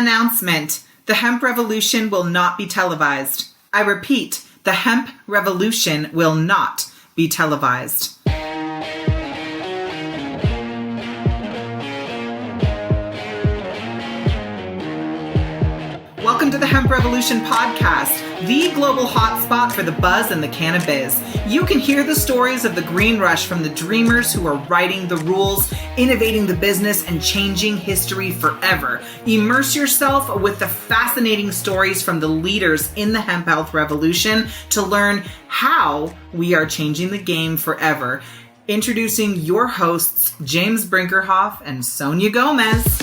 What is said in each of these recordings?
announcement. The hemp revolution will not be televised. I repeat, the hemp revolution will not be televised. Welcome to the Hemp Revolution podcast, the global hotspot for the buzz and the cannabis. You can hear the stories of the green rush from the dreamers who are writing the rules, innovating the business, and changing history forever. Immerse yourself with the fascinating stories from the leaders in the hemp health revolution to learn how we are changing the game forever. Introducing your hosts, James Brinkerhoff and Sonia Gomez.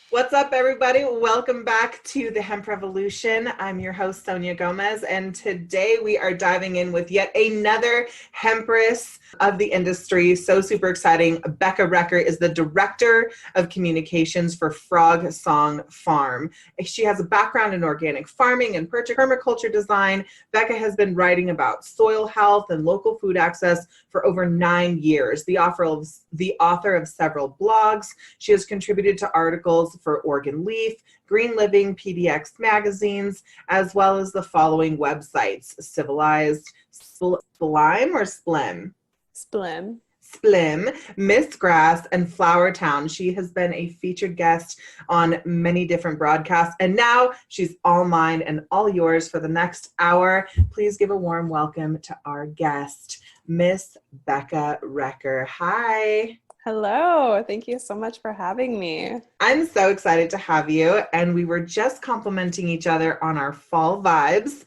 What's up, everybody? Welcome back to the Hemp Revolution. I'm your host, Sonia Gomez, and today we are diving in with yet another hempress of the industry. So super exciting. Becca Recker is the Director of Communications for Frogsong Farm. She has a background in organic farming and permaculture design. Becca has been writing about soil health and local food access for over 9 years. The author of several blogs. She has contributed to articles for Oregon Leaf, Green Living, PDX magazines, as well as the following websites: Civilized, Splimm or Splimm? Splimm, Miss Grass, and Flowertown. She has been a featured guest on many different broadcasts, and now she's all mine and all yours for the next hour. Please give a warm welcome to our guest, Miss Becca Recker. Hi. Hello. Thank you so much for having me. I'm so excited to have you, and we were just complimenting each other on our fall vibes.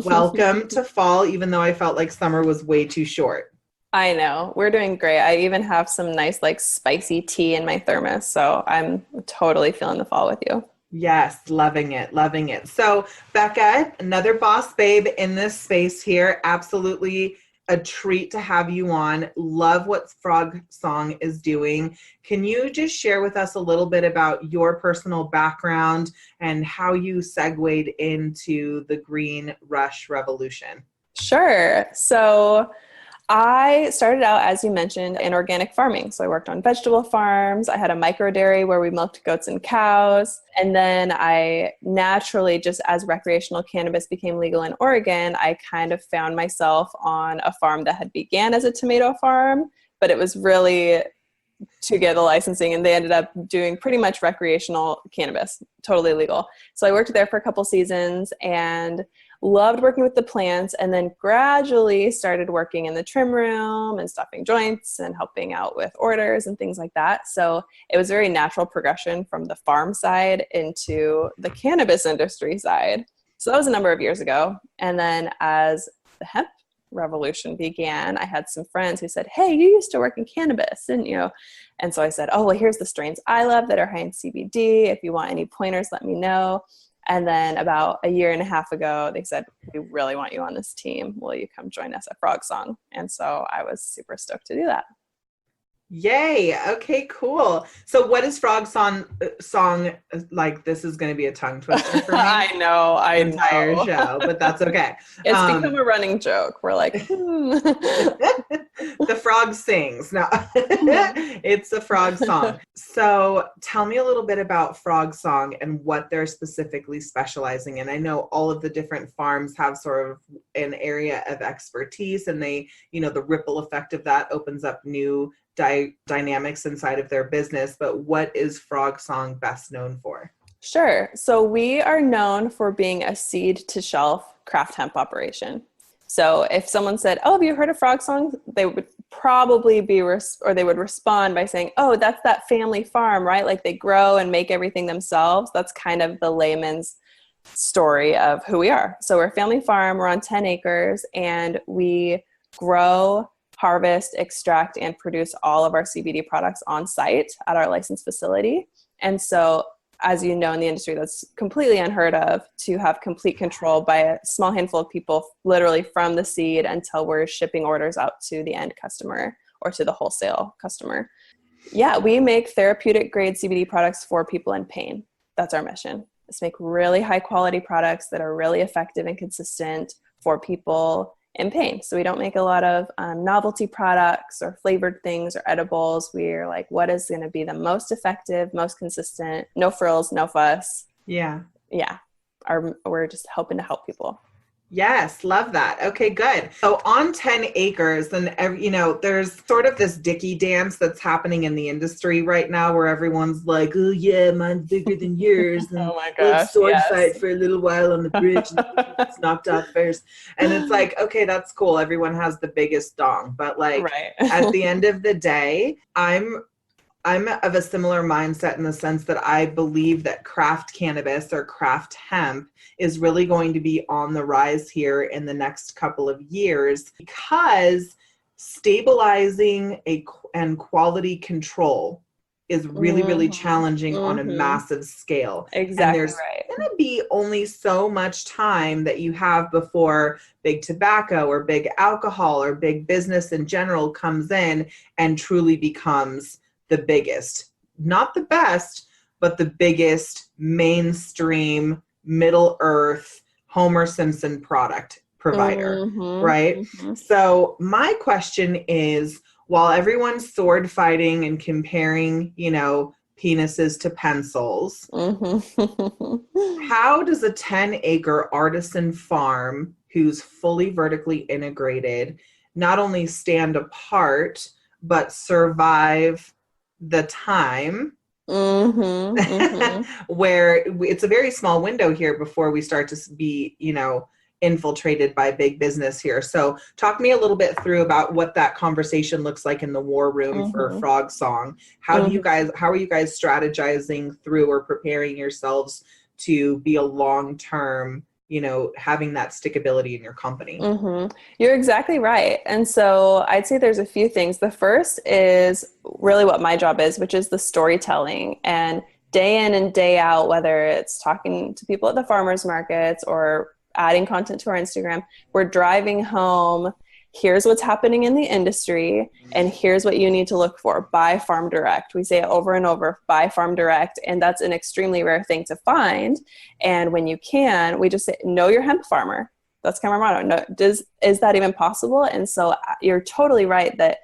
Welcome to fall, even though I felt like summer was way too short. I know. We're doing great. I even have some nice, spicy tea in my thermos, so I'm totally feeling the fall with you. Yes, loving it, loving it. So, Becca, another boss babe in this space here. Absolutely a treat to have you on. Love what Frogsong is doing. Can you just share with us a little bit about your personal background and how you segued into the Green Rush Revolution? Sure. So I started out, as you mentioned, in organic farming. So I worked on vegetable farms. I had a micro dairy where we milked goats and cows. And then I naturally, just as recreational cannabis became legal in Oregon, I kind of found myself on a farm that had began as a tomato farm, but it was really to get the licensing, and they ended up doing pretty much recreational cannabis, totally legal. So I worked there for a couple seasons and loved working with the plants, and then gradually started working in the trim room and stuffing joints and helping out with orders and things like that. So it was a very natural progression from the farm side into the cannabis industry side. So that was a number of years ago. And then as the hemp revolution began, I had some friends who said, "Hey, you used to work in cannabis, didn't you?" And so I said, "Oh, well, here's the strains I love that are high in CBD. If you want any pointers, let me know." And then about a year and a half ago, they said, "We really want you on this team. Will you come join us at Frogsong?" And so I was super stoked to do that. Yay. Okay, cool. So what is Frogsong like? This is going to be a tongue twister for me. I know. Entire show, but that's okay. It's become a running joke. We're like, The frog sings. No, it's a frog song. So tell me a little bit about Frogsong and what they're specifically specializing in. I know all of the different farms have sort of an area of expertise, and they, the ripple effect of that opens up new dynamics inside of their business. But what is Frogsong best known for? Sure. So we are known for being a seed to shelf craft hemp operation. So if someone said, "Oh, have you heard of Frogsong?" They would probably they would respond by saying, "Oh, that's that family farm, right? Like they grow and make everything themselves." That's kind of the layman's story of who we are. So we're a family farm. We're on 10 acres, and we grow, harvest, extract, and produce all of our CBD products on site at our licensed facility. And so, as you know, in the industry, that's completely unheard of, to have complete control by a small handful of people, literally from the seed until we're shipping orders out to the end customer or to the wholesale customer. Yeah, we make therapeutic grade CBD products for people in pain. That's our mission. Is make really high quality products that are really effective and consistent for people in pain. So we don't make a lot of novelty products or flavored things or edibles. We're like, what is going to be the most effective, most consistent, no frills, no fuss. Yeah. Yeah. We're just hoping to help people. Yes, love that. Okay, good. So on 10 acres, and there's sort of this dicky dance that's happening in the industry right now where everyone's like, oh yeah, mine's bigger than yours. And oh my gosh, let's sword fight for a little while on the bridge and it's knocked off first. And it's like, okay, that's cool. Everyone has the biggest dong. But like right. at the end of the day, I'm of a similar mindset in the sense that I believe that craft cannabis or craft hemp is really going to be on the rise here in the next couple of years because stabilizing and quality control is really, really challenging on a massive scale. Exactly. And there's going to be only so much time that you have before big tobacco or big alcohol or big business in general comes in and truly becomes the biggest, not the best, but the biggest mainstream Middle Earth Homer Simpson product provider, right? So my question is, while everyone's sword fighting and comparing, penises to pencils, how does a 10-acre artisan farm who's fully vertically integrated not only stand apart, but survive the time where it's a very small window here before we start to be, infiltrated by big business here. So talk me a little bit through about what that conversation looks like in the war room for Frogsong. How are you guys strategizing through or preparing yourselves to be a long-term, having that stickability in your company? You're exactly right. And so I'd say there's a few things. The first is really what my job is, which is the storytelling. And day in and day out, whether it's talking to people at the farmers markets or adding content to our Instagram, we're driving home, here's what's happening in the industry, and here's what you need to look for. Buy farm direct. We say it over and over, buy farm direct. And that's an extremely rare thing to find. And when you can, we just say, know your hemp farmer. That's kind of our motto. No, is that even possible? And so you're totally right that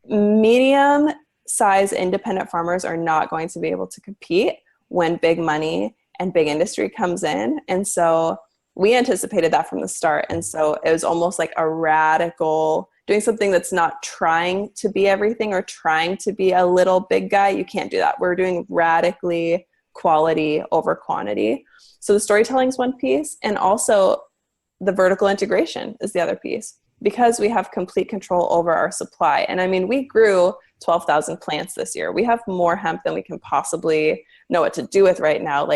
medium size independent farmers are not going to be able to compete when big money and big industry comes in. And so we anticipated that from the start. And so it was almost like a radical doing something that's not trying to be everything or trying to be a little big guy. You can't do that. We're doing radically quality over quantity. So the storytelling is one piece. And also the vertical integration is the other piece because we have complete control over our supply. And I mean, we grew 12,000 plants this year. We have more hemp than we can possibly know what to do with right now.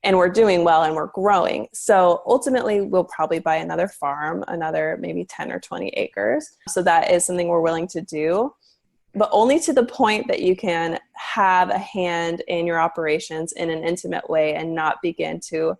And we're doing well and we're growing. So ultimately we'll probably buy another farm, another maybe 10 or 20 acres. So that is something we're willing to do, but only to the point that you can have a hand in your operations in an intimate way and not begin to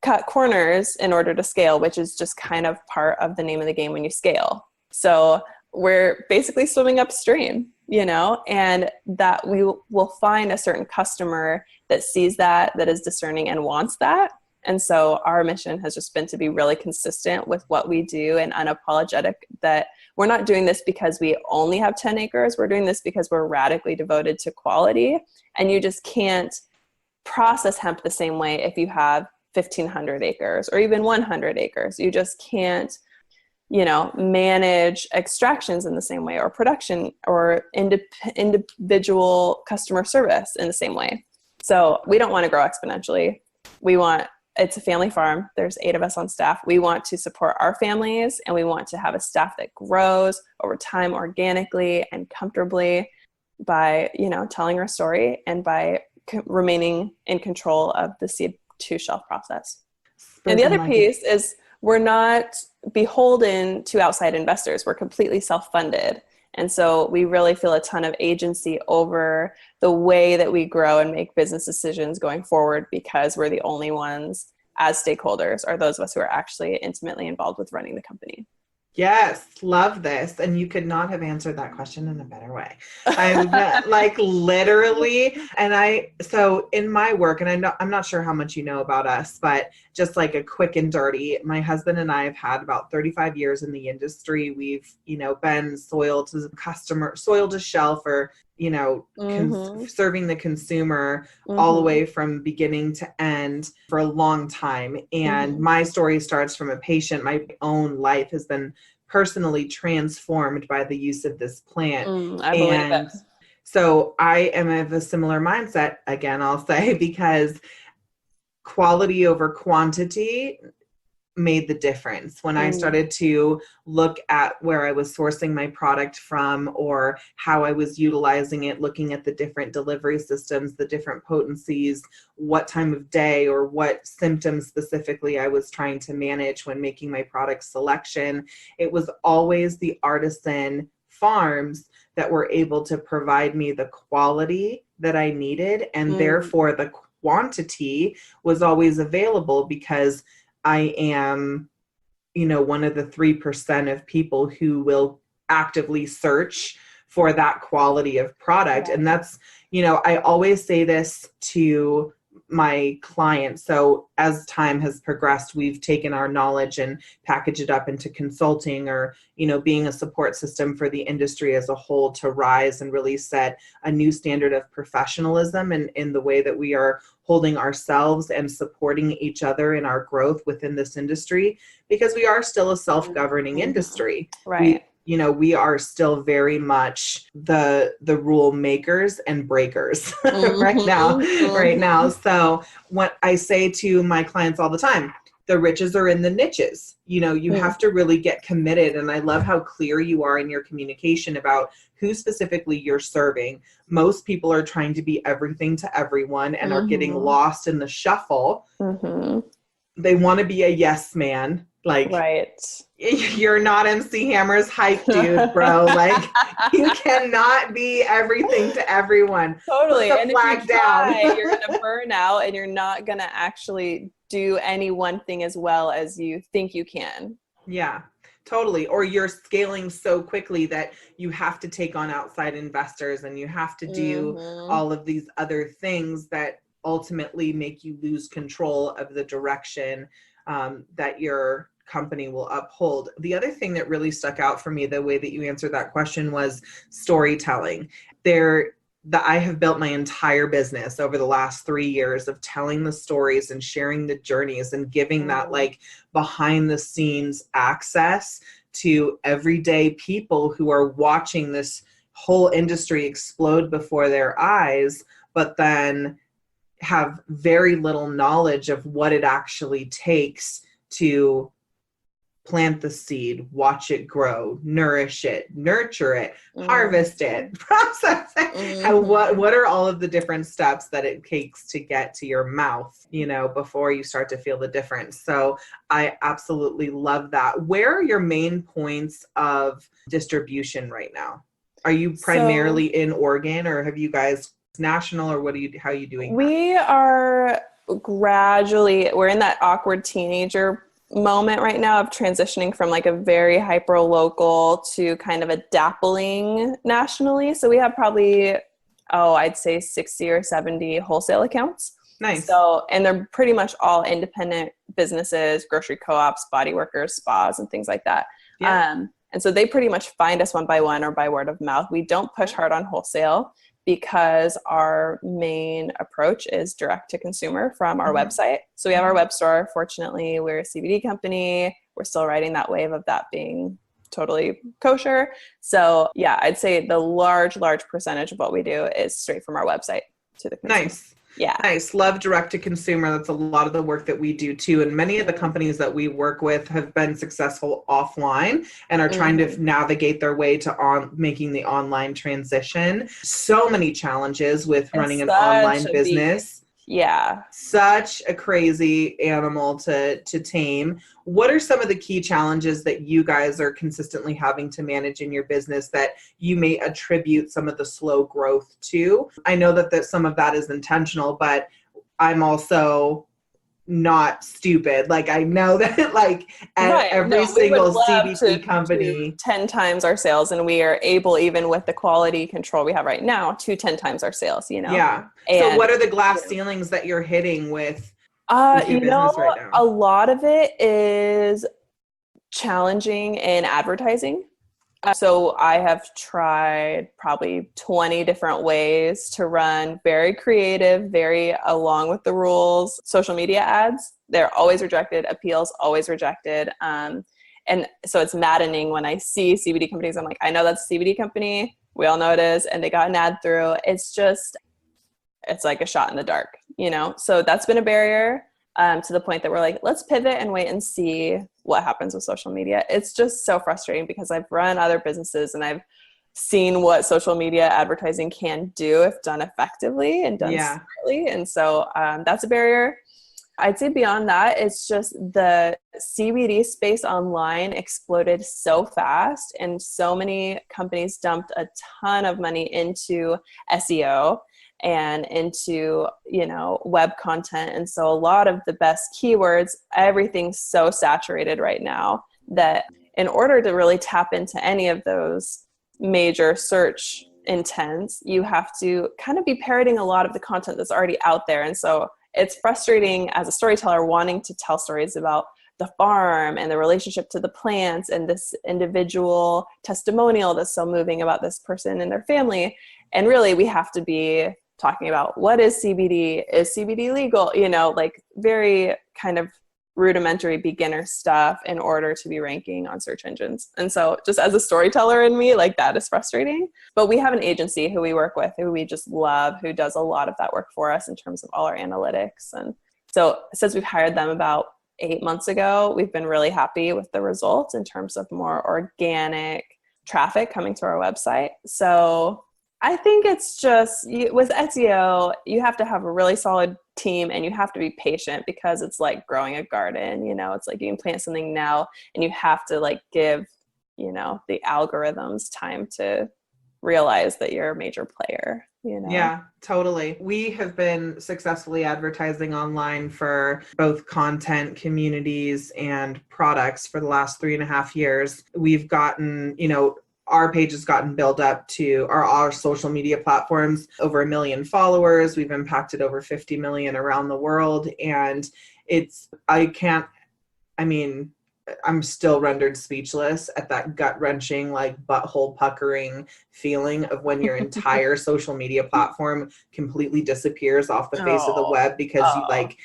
cut corners in order to scale, which is just kind of part of the name of the game when you scale. So we're basically swimming upstream, and that we will find a certain customer that sees that is discerning and wants that. And so our mission has just been to be really consistent with what we do and unapologetic that we're not doing this because we only have 10 acres. We're doing this because we're radically devoted to quality. And you just can't process hemp the same way if you have 1,500 acres or even 100 acres. You just can't manage extractions in the same way or production or individual customer service in the same way. So we don't want to grow exponentially. It's a family farm. There's 8 of us on staff. We want to support our families and we want to have a staff that grows over time organically and comfortably by, telling our story and by remaining in control of the seed to shelf process. And the other piece is we're not beholden to outside investors. We're completely self-funded. And so we really feel a ton of agency over the way that we grow and make business decisions going forward because we're the only ones as stakeholders or those of us who are actually intimately involved with running the company. Yes, love this. And you could not have answered that question in a better way. I'm like literally, so in my work, and I'm not sure how much you know about us, but just like a quick and dirty, my husband and I have had about 35 years in the industry. We've, been soil to customer, soil to shelf, or, serving the consumer all the way from beginning to end for a long time. And my story starts from a patient. My own life has been personally transformed by the use of this plant. I believe it. So I am of a similar mindset, again, I'll say, because quality over quantity made the difference when I started to look at where I was sourcing my product from, or how I was utilizing it, looking at the different delivery systems, the different potencies, what time of day or what symptoms specifically I was trying to manage when making my product selection. It was always the artisan farms that were able to provide me the quality that I needed, and therefore the quantity was always available, because I am, one of the 3% of people who will actively search for that quality of product. And that's, I always say this to my clients. So as time has progressed, we've taken our knowledge and packaged it up into consulting, or, being a support system for the industry as a whole, to rise and really set a new standard of professionalism in the way that we are holding ourselves and supporting each other in our growth within this industry, because we are still a self-governing industry. Right. We are still very much the rule makers and breakers right now. So what I say to my clients all the time, the riches are in the niches. You have to really get committed. And I love how clear you are in your communication about who specifically you're serving. Most people are trying to be everything to everyone and are getting lost in the shuffle. They want to be a yes man. Like, right. You're not MC Hammer's hype dude, bro. Like, you cannot be everything to everyone. Totally. Put the and flag if you try, down. you're going to burn out, and you're not going to actually do any one thing as well as you think you can. Yeah, totally. Or you're scaling so quickly that you have to take on outside investors, and you have to do all of these other things that ultimately make you lose control of the direction that your company will uphold. The other thing that really stuck out for me, the way that you answered that question, was storytelling. I have built my entire business over the last 3 years of telling the stories and sharing the journeys and giving that like behind the scenes access to everyday people who are watching this whole industry explode before their eyes, but then have very little knowledge of what it actually takes to plant the seed, watch it grow, nourish it, nurture it, harvest it, process it. And what are all of the different steps that it takes to get to your mouth, before you start to feel the difference. So I absolutely love that. Where are your main points of distribution right now? Are you primarily in Oregon, or have you guys national, or how are you doing that? We are we're in that awkward teenager moment right now of transitioning from like a very hyper local to kind of a dappling nationally. So we have probably, I'd say 60 or 70 wholesale accounts. Nice. So, and they're pretty much all independent businesses, grocery co-ops, body workers, spas, and things like that. Yeah. And so they pretty much find us one by one or by word of mouth. We don't push hard on wholesale, because our main approach is direct to consumer from our website. So we have our web store. Fortunately, we're a CBD company. We're still riding that wave of that being totally kosher. So yeah, I'd say the large percentage of what we do is straight from our website to the consumer. Nice. Yeah. Nice. Love direct to consumer. That's a lot of the work that we do too. And many of the companies that we work with have been successful offline and are trying to navigate their way to making the online transition. So many challenges with running an online business. Yeah. Such a crazy animal to tame. What are some of the key challenges that you guys are consistently having to manage in your business that you may attribute some of the slow growth to? I know that some of that is intentional, but I'm also not stupid. Like I know that like Right. every No, we would single love CBD to do company. 10 times our sales, and we are able, even with the quality control we have right now, to 10 times our sales, you know? Yeah. So And what are the glass ceilings that you're hitting with your you know, business right now? a lot of it is challenging in advertising. So I have tried probably 20 different ways to run very creative, very along with the rules, social media ads. They're always rejected. Appeals, always rejected. And so it's maddening when I see CBD companies. I'm like, I know that's a CBD company. We all know it is. And they got an ad through. It's like a shot in the dark, you know? So that's been a barrier. To the point that we're like, let's pivot and wait and see what happens with social media. It's just so frustrating because I've run other businesses and I've seen what social media advertising can do if done effectively and done smartly. And so that's a barrier. I'd say beyond that, it's just the CBD space online exploded so fast, and so many companies dumped a ton of money into SEO and into, you know, web content. And so a lot of the best keywords, everything's so saturated right now that in order to really tap into any of those major search intents, you have to kind of be parroting a lot of the content that's already out there. And so it's frustrating as a storyteller wanting to tell stories about the farm and the relationship to the plants and this individual testimonial that's so moving about this person and their family. And really we have to be talking about what is CBD legal, you know, like very kind of rudimentary beginner stuff in order to be ranking on search engines. And so just as a storyteller in me, like that is frustrating. But we have an agency who we work with, who we just love, who does a lot of that work for us in terms of all our analytics. And so since we've hired them about 8 months ago, we've been really happy with the results in terms of more organic traffic coming to our website. So I think it's just with SEO, you have to have a really solid team and you have to be patient because it's like growing a garden, you know, it's like you can plant something now and you have to like give, you know, the algorithms time to realize that you're a major player, you know? Yeah, totally. We have been successfully advertising online for both content, communities, and products for the last 3.5 years. We've gotten, you know, our page has gotten built up to our social media platforms, over 1 million followers. We've impacted over 50 million around the world. And I'm still rendered speechless at that gut wrenching, like butthole puckering feeling of when your entire social media platform completely disappears off the face of the web because you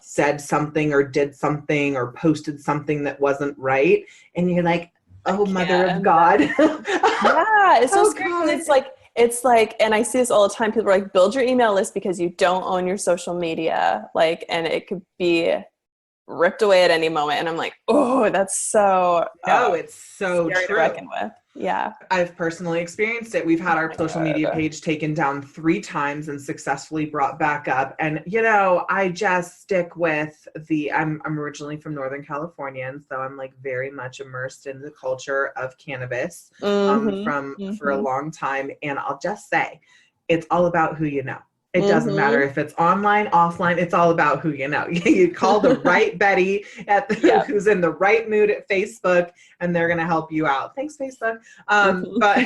said something or did something or posted something that wasn't right. And you're like, oh, mother of God. Yeah, it's so scary. And it's like, and I see this all the time. People are like, build your email list because you don't own your social media. Like, and it could be ripped away at any moment. And I'm like, oh, that's so it's so scary true to reckon with. Yeah. I've personally experienced it. We've had our social media page taken down 3 times and successfully brought back up. And, you know, I just stick with I'm originally from Northern California. And so I'm like very much immersed in the culture of cannabis for a long time. And I'll just say, it's all about who you know. It doesn't matter if it's online, offline. It's all about who you know. You call the right Betty who's in the right mood at Facebook, and they're going to help you out. Thanks, Facebook. But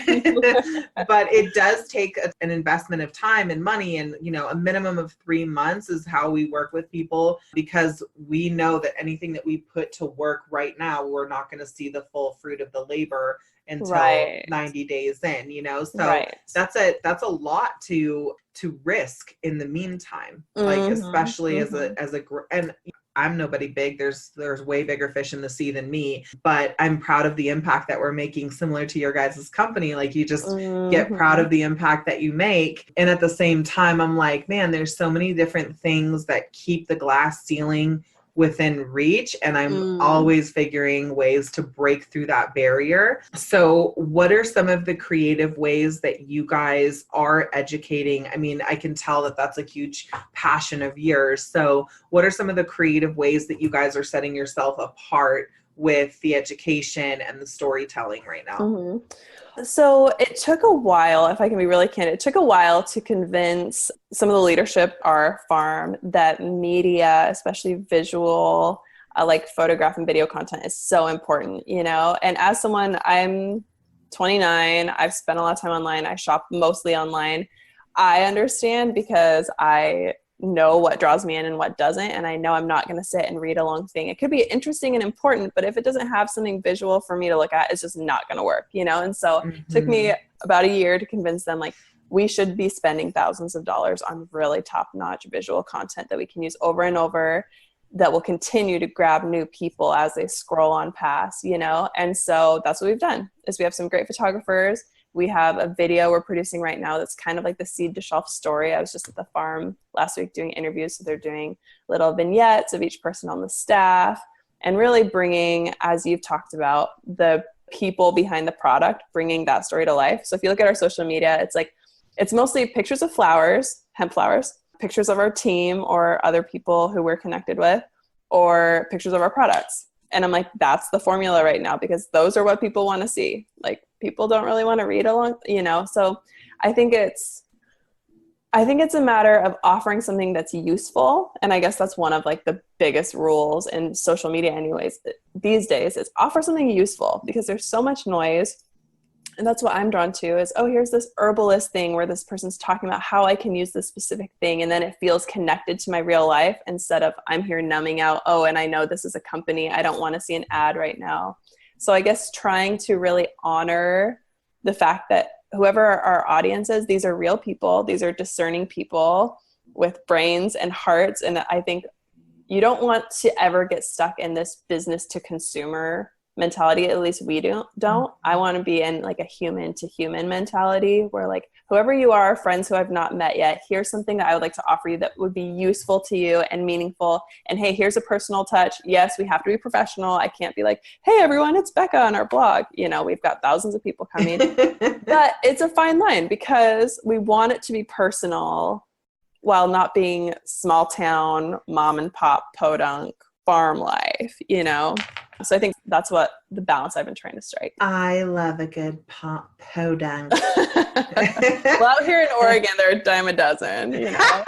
it does take an investment of time and money, and you know, a minimum of 3 months is how we work with people, because we know that anything that we put to work right now, we're not going to see the full fruit of the labor until 90 days in, you know? So that's a lot to risk in the meantime, like, especially and I'm nobody big. There's way bigger fish in the sea than me, but I'm proud of the impact that we're making, similar to your guys' company. Like, you just get proud of the impact that you make. And at the same time, I'm like, man, there's so many different things that keep the glass ceiling within reach, and I'm always figuring ways to break through that barrier. So what are some of the creative ways that you guys are educating? I mean, I can tell that that's a huge passion of yours. So what are some of the creative ways that you guys are setting yourself apart with the education and the storytelling right now? Mm-hmm. So it took a while, if I can be really candid, it took a while to convince some of the leadership at our farm that media, especially visual, like photograph and video content, is so important, you know? And as someone, I'm 29, I've spent a lot of time online, I shop mostly online. I understand because I know what draws me in and what doesn't, and I know I'm not going to sit and read a long thing. It could be interesting and important, but if it doesn't have something visual for me to look at, it's just not going to work, you know? And so it took me about a year to convince them, like, we should be spending thousands of dollars on really top-notch visual content that we can use over and over, that will continue to grab new people as they scroll on past, you know? And so that's what we've done, is we have some great photographers. We have a video we're producing right now that's kind of like the seed to shelf story. I was just at the farm last week doing interviews, so they're doing little vignettes of each person on the staff and really bringing, as you've talked about, the people behind the product, bringing that story to life. So if you look at our social media, it's mostly pictures of flowers, hemp flowers, pictures of our team or other people who we're connected with, or pictures of our products. And I'm like, that's the formula right now, because those are what people want to see. Like, people don't really want to read along, you know? So I think it's a matter of offering something that's useful. And I guess that's one of like the biggest rules in social media anyways these days, is offer something useful, because there's so much noise. And that's what I'm drawn to is, oh, here's this herbalist thing where this person's talking about how I can use this specific thing. And then it feels connected to my real life, instead of I'm here numbing out, oh, and I know this is a company, I don't want to see an ad right now. So I guess trying to really honor the fact that whoever our audience is, these are real people. These are discerning people with brains and hearts. And I think you don't want to ever get stuck in this business to consumer mentality. At least we don't. I want to be in like a human to human mentality, where like, whoever you are, friends who I've not met yet, here's something that I would like to offer you that would be useful to you and meaningful. And hey, here's a personal touch. Yes, we have to be professional. I can't be like, hey everyone, it's Becca on our blog. You know, we've got thousands of people coming. But it's a fine line, because we want it to be personal while not being small town, mom and pop, podunk, farm life, you know? So I think that's what the balance I've been trying to strike. I love a good podunk. Well, out here in Oregon, they're a dime a dozen, you know?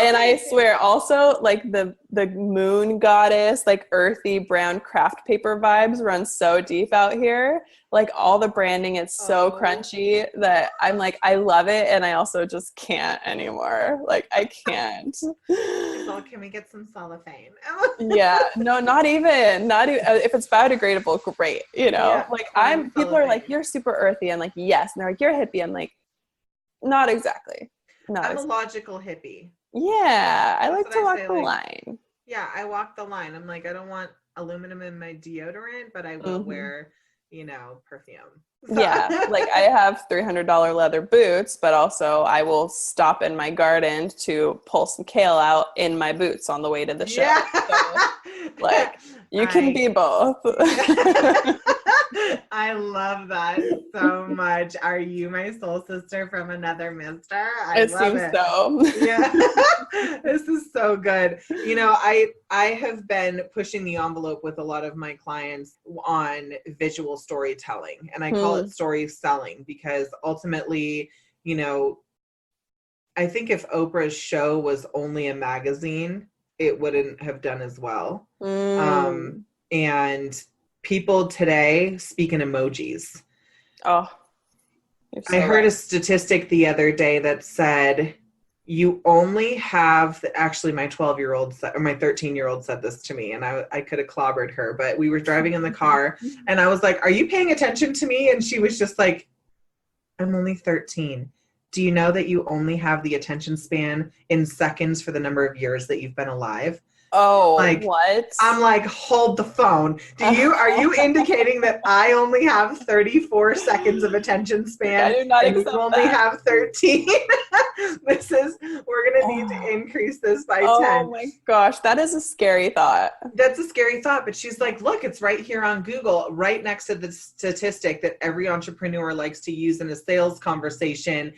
And I swear also, like the moon goddess, like earthy brown craft paper vibes run so deep out here. Like all the branding, it's so crunchy that I'm like, I love it. And I also just can't anymore. Like I can't. Well, can we get some cellophane? Yeah, no, not even if it's biodegradable, great. You know, Yeah, like people are like, you're super earthy. I'm like, yes. And they're like, you're a hippie. I'm like, not exactly. I'm a logical hippie. Yeah, I like to walk the line. Yeah, I walk the line. I'm like, I don't want aluminum in my deodorant, but I will wear, you know, perfume. So. Yeah, like I have $300 leather boots, but also I will stop in my garden to pull some kale out in my boots on the way to the show. Yeah. So, like, you can be both. I love that so much. Are you my soul sister from another mister? It seems so. Yeah. This is so good. You know, I have been pushing the envelope with a lot of my clients on visual storytelling, and I call it story selling, because ultimately, you know, I think if Oprah's show was only a magazine, it wouldn't have done as well. And people today speak in emojis. Oh, I heard a statistic the other day that said you only have, actually my 12-year-old or my 13-year-old said this to me, and I could have clobbered her, but we were driving in the car and I was like, are you paying attention to me? And she was just like, I'm only 13. Do you know that you only have the attention span in seconds for the number of years that you've been alive? Oh, like, what? I'm like, hold the phone. Are you indicating that I only have 34 seconds of attention span? I do not and accept you only that. have 13? We're going to need to increase this by 10. Oh my gosh, that is a scary thought. That's a scary thought, but she's like, look, it's right here on Google, right next to the statistic that every entrepreneur likes to use in a sales conversation.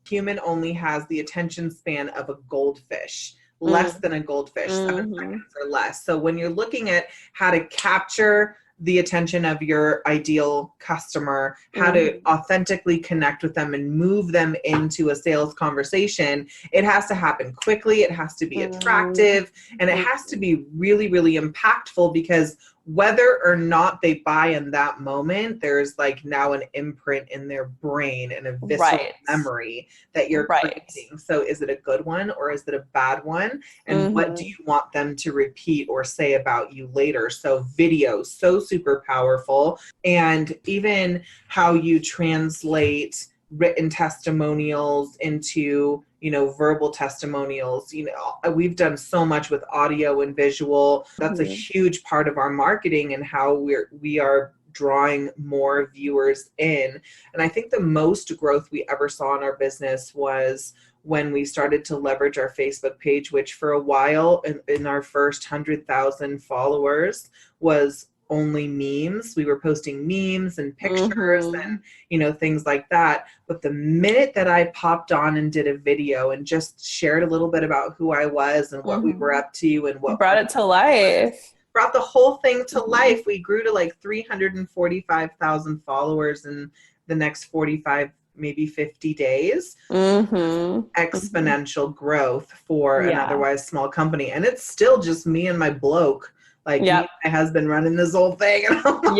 Human only has the attention span of a goldfish. Less than a goldfish, 7 seconds or less. So when you're looking at how to capture the attention of your ideal customer, how to authentically connect with them and move them into a sales conversation, it has to happen quickly. It has to be attractive, and it has to be really, really impactful, because whether or not they buy in that moment, there's like now an imprint in their brain and a visceral memory that you're creating. So is it a good one or is it a bad one? And what do you want them to repeat or say about you later? So video, so super powerful. And even how you translate written testimonials into, you know, verbal testimonials. You know, we've done so much with audio and visual. That's a huge part of our marketing and how we are drawing more viewers in. And I think the most growth we ever saw in our business was when we started to leverage our Facebook page, which for a while in our first 100,000 followers was only memes. We were posting memes and pictures and, you know, things like that. But the minute that I popped on and did a video and just shared a little bit about who I was and what we were up to and what brought it to life, brought the whole thing to life. We grew to like 345,000 followers in the next 45, maybe 50 days. Exponential growth for an otherwise small company. And it's still just me and my bloke. Like, me and my husband running this whole thing. And I'm like,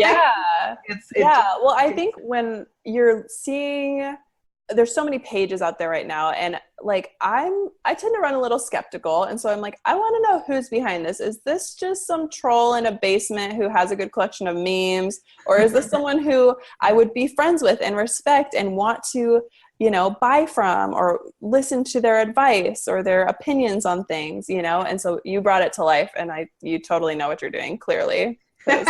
well, I think when you're seeing, there's so many pages out there right now, and like I tend to run a little skeptical, and so I'm like, I want to know who's behind this. Is this just some troll in a basement who has a good collection of memes, or is this someone who I would be friends with and respect and want to, you know, buy from or listen to their advice or their opinions on things, you know? And so you brought it to life, and you totally know what you're doing, clearly. People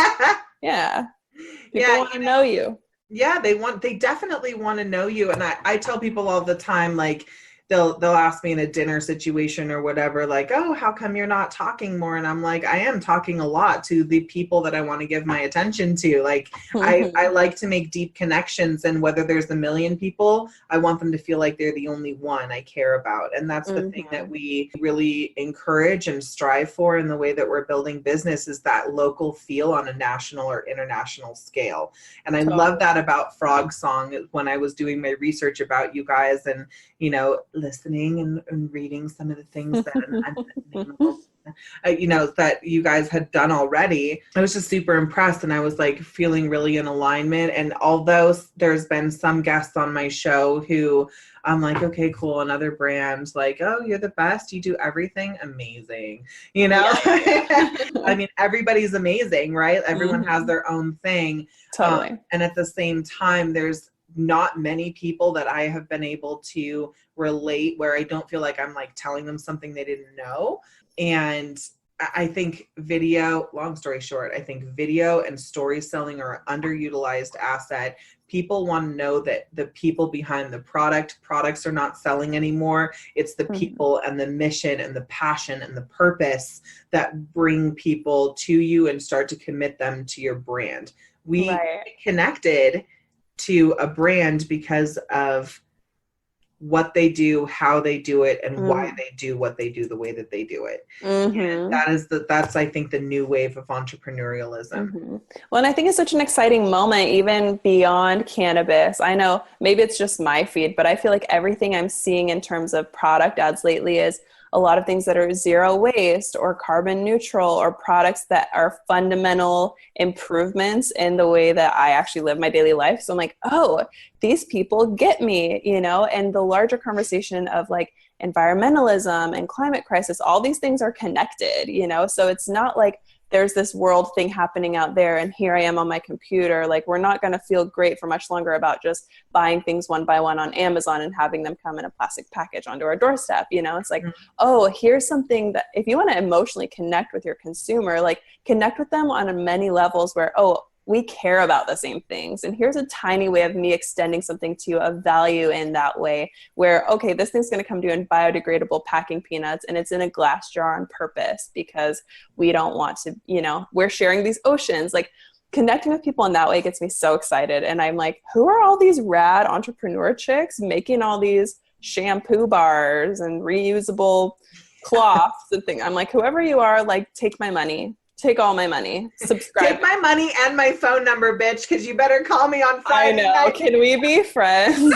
want to know you. Yeah, they definitely want to know you. And I tell people all the time, like, they'll ask me in a dinner situation or whatever, like, oh, how come you're not talking more? And I'm like, I am talking a lot to the people that I want to give my attention to. Like, I like to make deep connections, and whether there's a million people, I want them to feel like they're the only one I care about. And that's the thing that we really encourage and strive for in the way that we're building business, is that local feel on a national or international scale. And I love that about Frogsong. When I was doing my research about you guys and, you know, listening and reading some of the things that you know, that you guys had done already, I was just super impressed, and I was like feeling really in alignment. And although there's been some guests on my show who I'm like, okay, cool, another brand, like, oh, you're the best, you do everything amazing, you know? I mean, everybody's amazing, right? Everyone has their own thing. Totally. And at the same time, there's not many people that I have been able to relate where I don't feel like I'm like telling them something they didn't know. And I think video, long story short, I think video and story selling are an underutilized asset. People want to know that the people behind the products are not selling anymore. It's the people and the mission and the passion and the purpose that bring people to you and start to commit them to your brand. We connected to a brand because of what they do, how they do it, and why they do what they do the way that they do it. And that's I think the new wave of entrepreneurialism. Well, and I think it's such an exciting moment, even beyond cannabis. I know maybe it's just my feed, but I feel like everything I'm seeing in terms of product ads lately is a lot of things that are zero waste or carbon neutral, or products that are fundamental improvements in the way that I actually live my daily life. So I'm like, oh, these people get me, you know, and the larger conversation of like environmentalism and climate crisis, all these things are connected, you know? So it's not like there's this world thing happening out there and here I am on my computer. Like, we're not going to feel great for much longer about just buying things one by one on Amazon and having them come in a plastic package onto our doorstep. You know, it's like, oh, here's something that if you want to emotionally connect with your consumer, like connect with them on many levels where, oh, we care about the same things. And here's a tiny way of me extending something to you of value in that way where, okay, this thing's going to come to you in biodegradable packing peanuts and it's in a glass jar on purpose because we don't want to, you know, we're sharing these oceans. Like, connecting with people in that way gets me so excited. And I'm like, who are all these rad entrepreneur chicks making all these shampoo bars and reusable cloths and things? I'm like, whoever you are, like, take my money. Take all my money. Subscribe. Take my money and my phone number, bitch, because you better call me on Friday night. Can we be friends?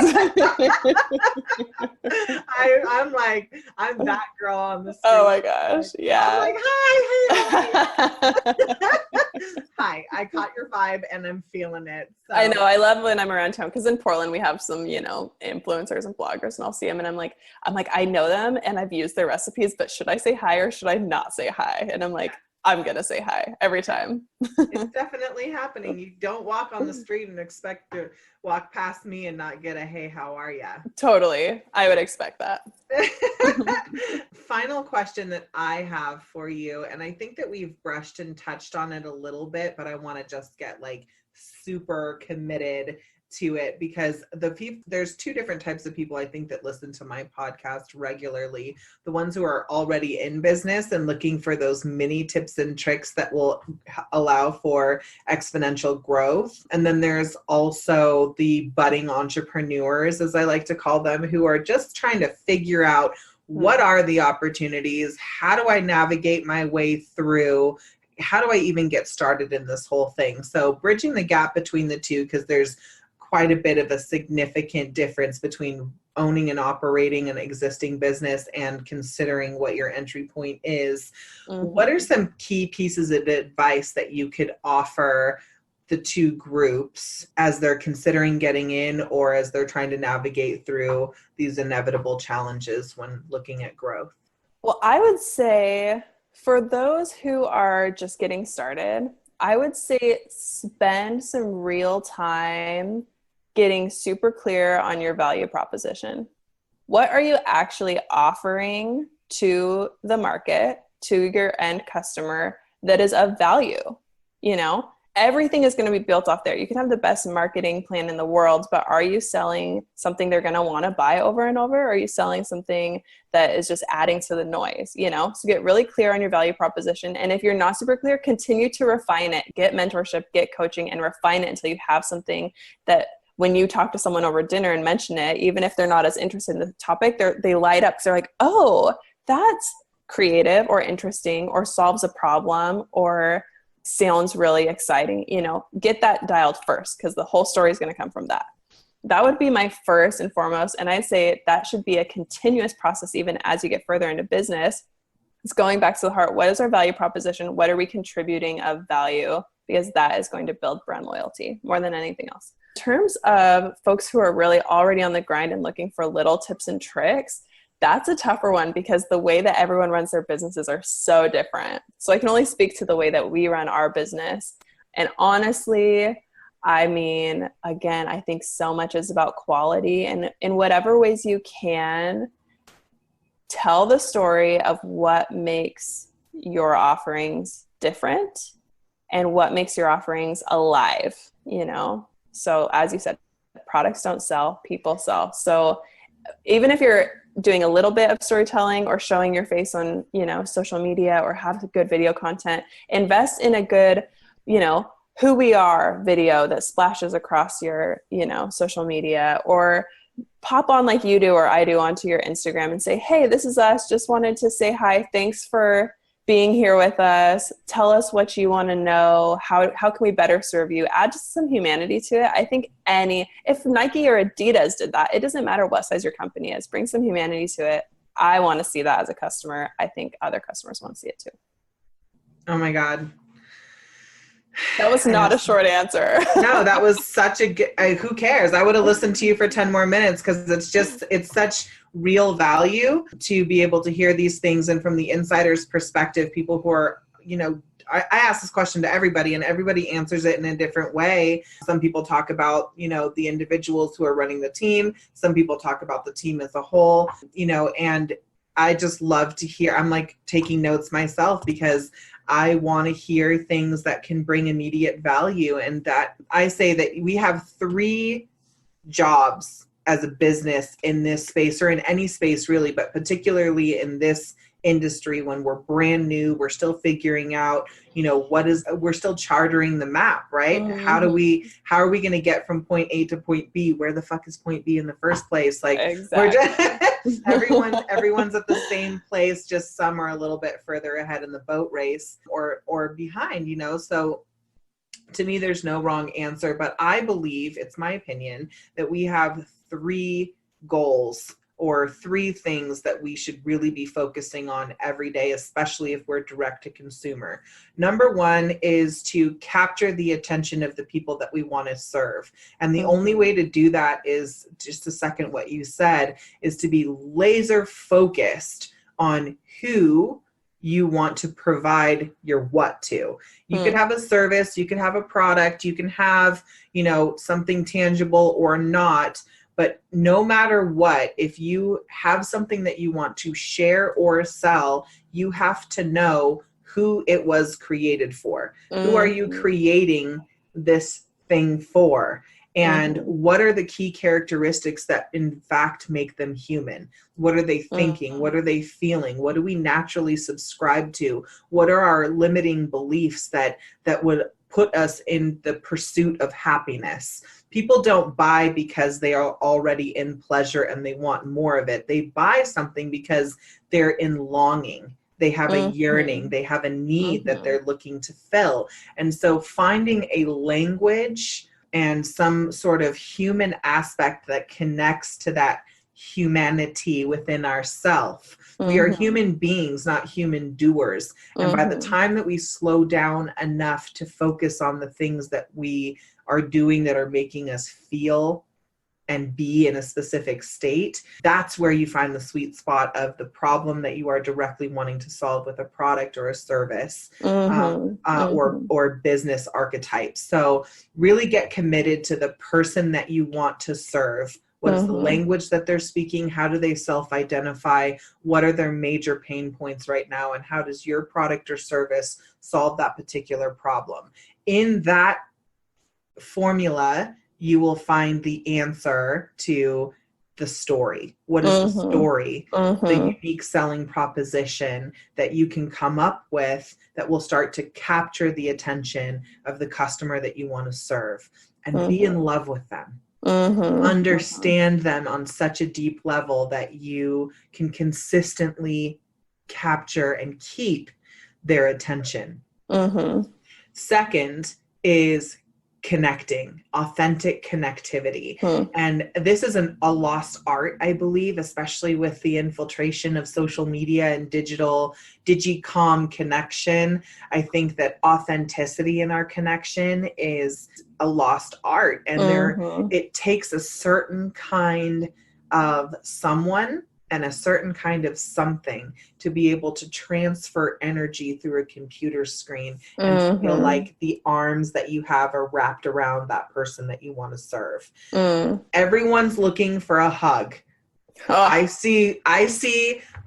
I'm like, I'm that girl on the street. Oh my gosh. Yeah. I'm like, hi, hey. Hi, I caught your vibe and I'm feeling it. So. I know. I love when I'm around town because in Portland we have some, influencers and bloggers, and I'll see them and I'm like, I know them and I've used their recipes, but should I say hi or should I not say hi? And I'm like, I'm going to say hi every time. It's definitely happening. You don't walk on the street and expect to walk past me and not get a, hey, how are ya? Totally. I would expect that. Final question that I have for you, and I think that we've brushed and touched on it a little bit, but I want to just get like super committed to it because there's two different types of people I think that listen to my podcast regularly. The ones who are already in business and looking for those mini tips and tricks that will allow for exponential growth. And then there's also the budding entrepreneurs, as I like to call them, who are just trying to figure out what are the opportunities? How do I navigate my way through? How do I even get started in this whole thing? So bridging the gap between the two, because there's quite a bit of a significant difference between owning and operating an existing business and considering what your entry point is. Mm-hmm. What are some key pieces of advice that you could offer the two groups as they're considering getting in or as they're trying to navigate through these inevitable challenges when looking at growth? Well, I would say for those who are just getting started, I would say spend some real time getting super clear on your value proposition. What are you actually offering to the market, to your end customer that is of value? Everything is going to be built off there. You can have the best marketing plan in the world, but are you selling something they're going to want to buy over and over? Or are you selling something that is just adding to the noise? So get really clear on your value proposition. And if you're not super clear, continue to refine it, get mentorship, get coaching, and refine it until you have something that when you talk to someone over dinner and mention it, even if they're not as interested in the topic, they light up because they're like, oh, that's creative or interesting or solves a problem or sounds really exciting. Get that dialed first because the whole story is going to come from that. That would be my first and foremost. And I'd say that should be a continuous process even as you get further into business. It's going back to the heart. What is our value proposition? What are we contributing of value? Because that is going to build brand loyalty more than anything else. In terms of folks who are really already on the grind and looking for little tips and tricks, that's a tougher one because the way that everyone runs their businesses are so different. So I can only speak to the way that we run our business. And honestly, again, I think so much is about quality, and in whatever ways you can, tell the story of what makes your offerings different and what makes your offerings alive, So as you said, products don't sell, people sell. So even if you're doing a little bit of storytelling or showing your face on, social media or have good video content, invest in a good, who we are video that splashes across your, social media, or pop on like you do or I do onto your Instagram and say, hey, this is us. Just wanted to say hi. Thanks for being here with us. Tell us what you want to know. How can we better serve you? Add just some humanity to it. I think if Nike or Adidas did that, it doesn't matter what size your company is. Bring some humanity to it. I want to see that as a customer. I think other customers want to see it too. Oh my God. That was not a short answer. No, that was such a good, who cares? I would have listened to you for 10 more minutes because it's such real value to be able to hear these things. And from the insider's perspective, people who are, I ask this question to everybody and everybody answers it in a different way. Some people talk about, the individuals who are running the team. Some people talk about the team as a whole, and I just love to hear, I'm like taking notes myself because I want to hear things that can bring immediate value. And that I say that we have 3 jobs as a business in this space or in any space really, but particularly in this industry, when we're brand new, we're still figuring out, we're still chartering the map, right? Mm-hmm. How are we going to get from point A to point B? Where the fuck is point B in the first place? Like, exactly. we're just, everyone's at the same place, just some are a little bit further ahead in the boat race or behind, so to me, there's no wrong answer, but I believe, it's my opinion, that we have 3 goals or 3 things that we should really be focusing on every day, especially if we're direct to consumer. Number 1 is to capture the attention of the people that we want to serve. And the only way to do that is, just to second what you said, is to be laser focused on who you want to provide your what to. You could have a service, you could have a product, you can have, something tangible or not, but no matter what, if you have something that you want to share or sell, you have to know who it was created for. Who are you creating this thing for? And what are the key characteristics that in fact make them human? What are they thinking? What are they feeling? What do we naturally subscribe to? What are our limiting beliefs that would put us in the pursuit of happiness? People don't buy because they are already in pleasure and they want more of it. They buy something because they're in longing. They have a yearning. They have a need that they're looking to fill. And so finding a language and some sort of human aspect that connects to that humanity within ourselves. We are human beings, not human doers. And by the time that we slow down enough to focus on the things that we are doing that are making us feel and be in a specific state, that's where you find the sweet spot of the problem that you are directly wanting to solve with a product or a service, or business archetype. So really get committed to the person that you want to serve. What is the language that they're speaking? How do they self-identify? What are their major pain points right now? And how does your product or service solve that particular problem? In that formula, you will find the answer to the story. What is the story? The unique selling proposition that you can come up with that will start to capture the attention of the customer that you want to serve, and be in love with them. Understand them on such a deep level that you can consistently capture and keep their attention. Second is connecting, authentic connectivity. And this is a lost art, I believe, especially with the infiltration of social media and digicom connection. I think that authenticity in our connection is a lost art. And it takes a certain kind of someone and a certain kind of something to be able to transfer energy through a computer screen and feel like the arms that you have are wrapped around that person that you want to serve. Everyone's looking for a hug. I see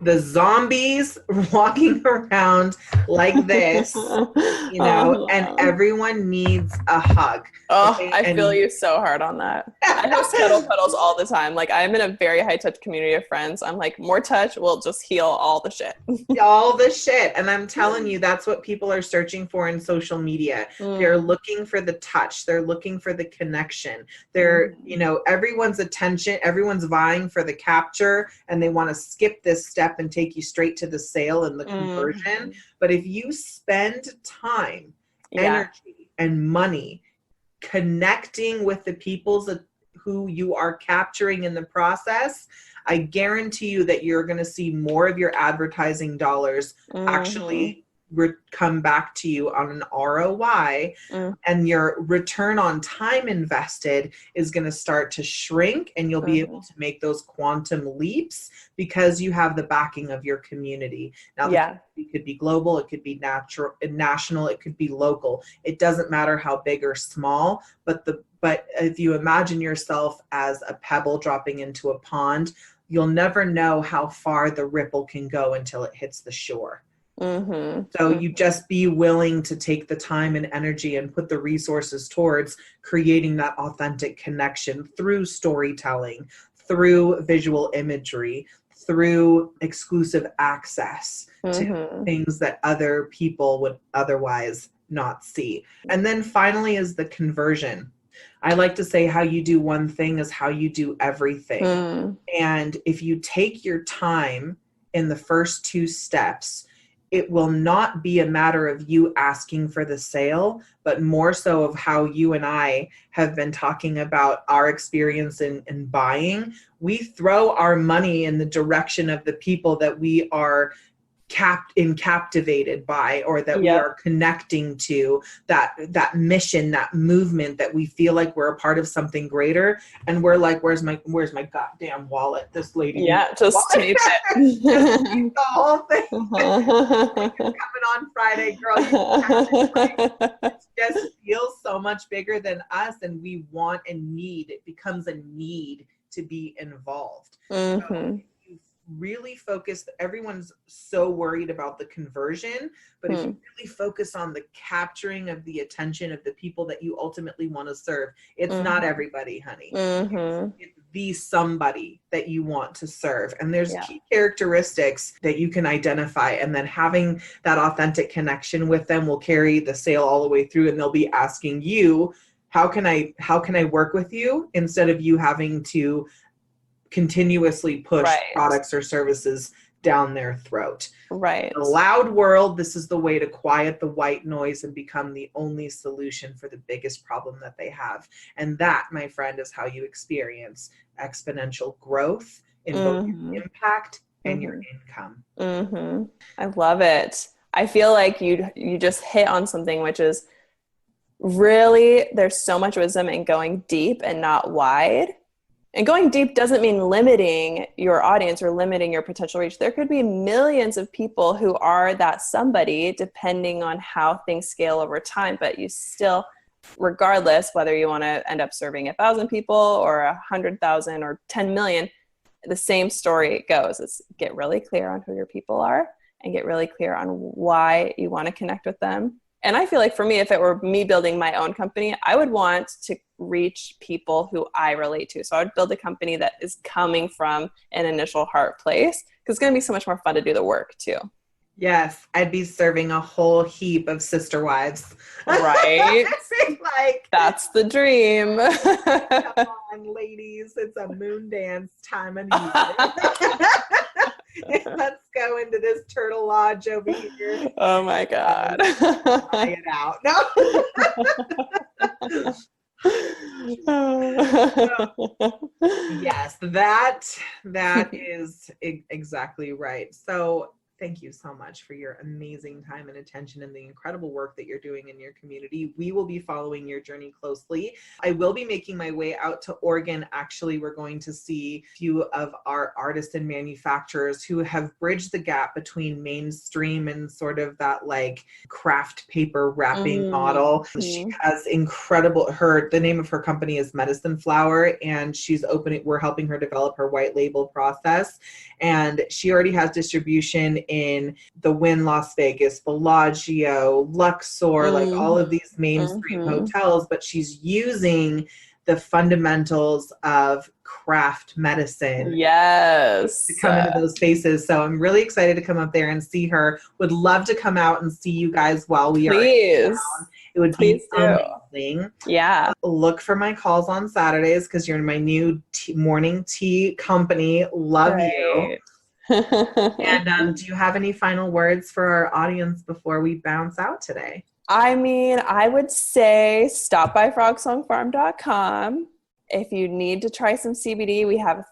the zombies walking around like this, and everyone needs a hug. I feel you so hard on that. I host kettle puddles all the time. Like, I'm in a very high touch community of friends. I'm like, more touch will just heal all the shit. All the shit. And I'm telling you, that's what people are searching for in social media. They're looking for the touch. They're looking for the connection. They're, everyone's attention, everyone's vying for the capture, and they want to skip this step and take you straight to the sale and the conversion. But if you spend time, energy, and money connecting with the peoples who you are capturing in the process, I guarantee you that you're going to see more of your advertising dollars actually come back to you on an ROI, and your return on time invested is going to start to shrink, and you'll be able to make those quantum leaps because you have the backing of your community. Now, it could be global, it could be national, it could be local. It doesn't matter how big or small, but if you imagine yourself as a pebble dropping into a pond, you'll never know how far the ripple can go until it hits the shore. So you just be willing to take the time and energy and put the resources towards creating that authentic connection through storytelling, through visual imagery, through exclusive access to things that other people would otherwise not see. And then finally is the conversion. I like to say how you do one thing is how you do everything. And if you take your time in the first two steps, it will not be a matter of you asking for the sale, but more so of how you and I have been talking about our experience in buying. We throw our money in the direction of the people that we are captivated by, or that we are connecting to, that mission, that movement, that we feel like we're a part of something greater. And we're like, where's my goddamn wallet? This lady, just tape it. Just tape the whole thing. It's coming on Friday, girl. You have it, right? It just feels so much bigger than us, and we want and need. It becomes a need to be involved. So, really focus. Everyone's so worried about the conversion, but if you really focus on the capturing of the attention of the people that you ultimately want to serve, it's not everybody, honey. It's the somebody that you want to serve. And there's key characteristics that you can identify, and then having that authentic connection with them will carry the sale all the way through, and they'll be asking you, how can I work with you, instead of you having to continuously push products or services down their throat. Right. In a loud world, this is the way to quiet the white noise and become the only solution for the biggest problem that they have. And that, my friend, is how you experience exponential growth in both your impact and your income. I love it. I feel like you just hit on something, which is really, there's so much wisdom in going deep and not wide. And going deep doesn't mean limiting your audience or limiting your potential reach. There could be millions of people who are that somebody, depending on how things scale over time. But you still, regardless, whether you want to end up serving 1,000 people or 100,000 or 10 million, the same story goes. It's get really clear on who your people are and get really clear on why you want to connect with them. And I feel like for me, if it were me building my own company, I would want to reach people who I relate to. So I would build a company that is coming from an initial heart place, because it's going to be so much more fun to do the work too. Yes, I'd be serving a whole heap of sister wives. Right? Like, that's the dream. Come on, ladies. It's a moon dance time of year. Let's go into this turtle lodge over here. Oh my God. Try it out. Yes, that is exactly right. So thank you so much for your amazing time and attention and the incredible work that you're doing in your community. We will be following your journey closely. I will be making my way out to Oregon. Actually, we're going to see a few of our artists and manufacturers who have bridged the gap between mainstream and sort of that like craft paper wrapping model. She has incredible, the name of her company is Medicine Flower, and we're helping her develop her white label process. And she already has distribution in the Wynn Las Vegas, Bellagio, Luxor, like all of these mainstream hotels, but she's using the fundamentals of craft medicine to come into those spaces. So I'm really excited to come up there and see her. Would love to come out and see you guys while we are in town. It would be amazing. Yeah. Look for my calls on Saturdays, because you're in my new morning tea company. Love you. And do you have any final words for our audience before we bounce out today? I mean, I would say stop by frogsongfarm.com. If you need to try some CBD, we have a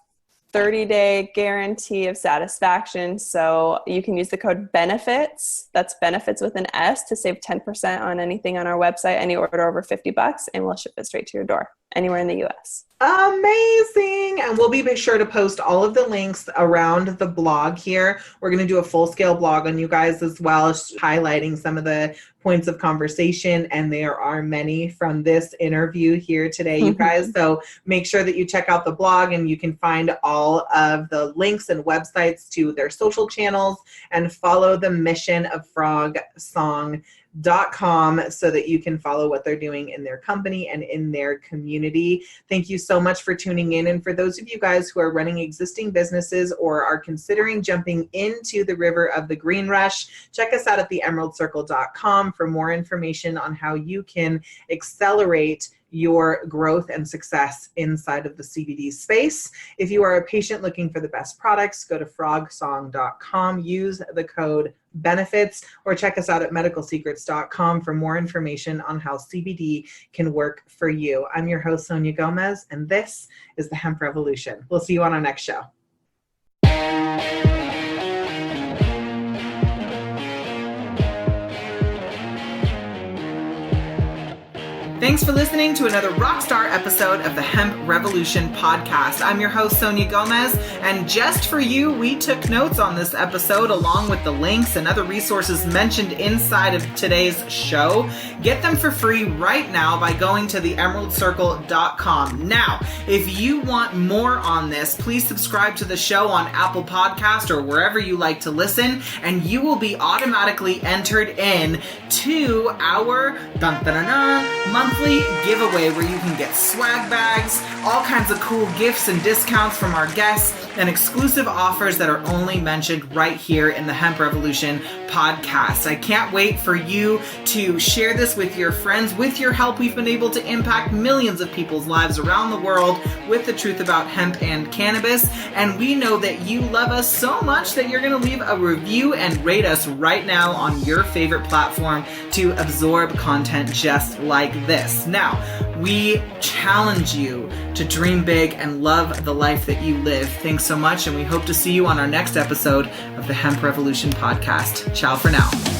30-day guarantee of satisfaction. So you can use the code BENEFITS, that's benefits with an S, to save 10% on anything on our website, any order over $50, and we'll ship it straight to your door anywhere in the US. Amazing. And we'll be sure to post all of the links around the blog here. We're going to do a full-scale blog on you guys as well, highlighting some of the points of conversation, and there are many from this interview here today, you guys. So make sure that you check out the blog, and you can find all of the links and websites to their social channels, and follow the mission of Frogsong so that you can follow what they're doing in their company and in their community. Thank you so much for tuning in. And for those of you guys who are running existing businesses or are considering jumping into the river of the green rush, check us out at theemeraldcircle.com for more information on how you can accelerate your growth and success inside of the CBD space. If you are a patient looking for the best products, go to frogsong.com, use the code benefits, or check us out at medicalsecrets.com for more information on how CBD can work for you. I'm your host, Sonia Gomez, and this is the Hemp Revolution. We'll see you on our next show. Thanks for listening to another Rockstar episode of the Hemp Revolution podcast. I'm your host, Sonia Gomez, and just for you, we took notes on this episode along with the links and other resources mentioned inside of today's show. Get them for free right now by going to theemeraldcircle.com. Now, if you want more on this, please subscribe to the show on Apple Podcast or wherever you like to listen, and you will be automatically entered in to our monthly giveaway where you can get swag bags, all kinds of cool gifts and discounts from our guests, and exclusive offers that are only mentioned right here in the Hemp Revolution podcast. I can't wait for you to share this with your friends. With your help, we've been able to impact millions of people's lives around the world with the truth about hemp and cannabis. And we know that you love us so much that you're going to leave a review and rate us right now on your favorite platform to absorb content just like this. Now, we challenge you to dream big and love the life that you live. Thanks so much, and we hope to see you on our next episode of the Hemp Revolution podcast. Ciao for now.